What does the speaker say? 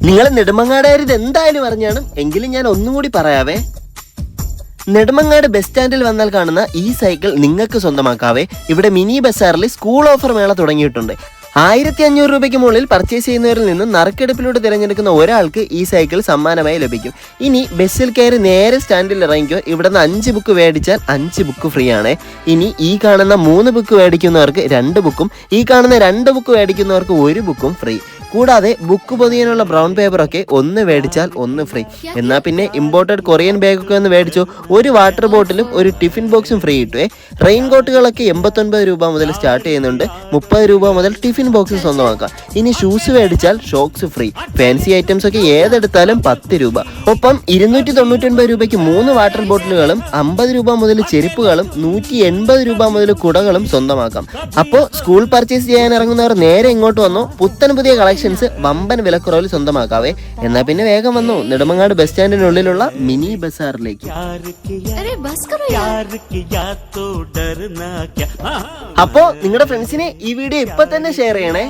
നിങ്ങൾ നെടുമങ്ങാടായത് എന്തായാലും അറിഞ്ഞാണ്, എങ്കിലും ഞാൻ ഒന്നും കൂടി പറയാവേ. നെടുമങ്ങാട് ബസ് സ്റ്റാൻഡിൽ വന്നാൽ കാണുന്ന ഈ സൈക്കിൾ നിങ്ങൾക്ക് സ്വന്തമാക്കാവേ. ഇവിടെ മിനി ബസാറിൽ സ്കൂൾ ഓഫർ മേള തുടങ്ങിയിട്ടുണ്ട്. 1500 രൂപയ്ക്ക് മുകളിൽ പർച്ചേസ് ചെയ്യുന്നവരിൽ നിന്ന് നറുക്കെടുപ്പിലൂടെ തിരഞ്ഞെടുക്കുന്ന ഒരാൾക്ക് ഈ സൈക്കിൾ സമ്മാനമായി ലഭിക്കും. ഇനി ബസ്സിൽ കയറി നേരെ സ്റ്റാൻഡിൽ ഇറങ്ങിക്കോ. ഇവിടെ നിന്ന് 5 ബുക്ക് മേടിച്ചാൽ 5 ബുക്ക് ഫ്രീ ആണ്. ഇനി ഈ കാണുന്ന 3 ബുക്ക് മേടിക്കുന്നവർക്ക് 2 ബുക്കും, ഈ കാണുന്ന 2 ബുക്ക് മേടിക്കുന്നവർക്ക് 1 ബുക്കും ഫ്രീ. കൂടാതെ ബുക്ക് പൊതിയാനുള്ള ബ്രൗൺ പേപ്പറൊക്കെ 1 മേടിച്ചാൽ 1 ഫ്രീ. എന്നാൽ പിന്നെ ഇമ്പോർട്ടഡ് കൊറിയൻ ബാഗൊക്കെ ഒന്ന് മേടിച്ചോ, ഒരു വാട്ടർ ബോട്ടിലും ഒരു ടിഫിൻ ബോക്സും ഫ്രീ കിട്ടുവേ. റെയിൻ കോട്ടുകളൊക്കെ 89 രൂപ മുതൽ സ്റ്റാർട്ട് ചെയ്യുന്നുണ്ട്. 30 രൂപ മുതൽ ടിഫിൻ ബോക്സ് സ്വന്തമാക്കാം. ഇനി ഷൂസ് മേടിച്ചാൽ ഷോക്സ് ഫ്രീ. ഫാൻസി ഐറ്റംസ് ഒക്കെ ഏതെടുത്താലും 10 രൂപ. ഒപ്പം 299 രൂപയ്ക്ക് 3 വാട്ടർ ബോട്ടിലുകളും 50 രൂപ മുതൽ ചെരുപ്പുകളും 180 രൂപ മുതൽ കുടകളും സ്വന്തമാക്കാം. അപ്പോൾ സ്കൂൾ പർച്ചേസ് ചെയ്യാൻ ഇറങ്ങുന്നവർ നേരെ ഇങ്ങോട്ട് വന്നോ. പുത്തൻ പുതിയ കളക്ഷൻ വമ്പൻ വിലക്കുറവിൽ സ്വന്തമാക്കാവേ. എന്നാ പിന്നെ വേഗം വന്നു നെടുമങ്ങാട് ബസ് സ്റ്റാൻഡിനുള്ളിലുള്ള മിനി ബസാറിലേക്ക്. അപ്പോ നിങ്ങളുടെ ഫ്രണ്ട്സിനെ ഈ വീഡിയോ ഇപ്പൊ തന്നെ ഷെയർ ചെയ്യണേ.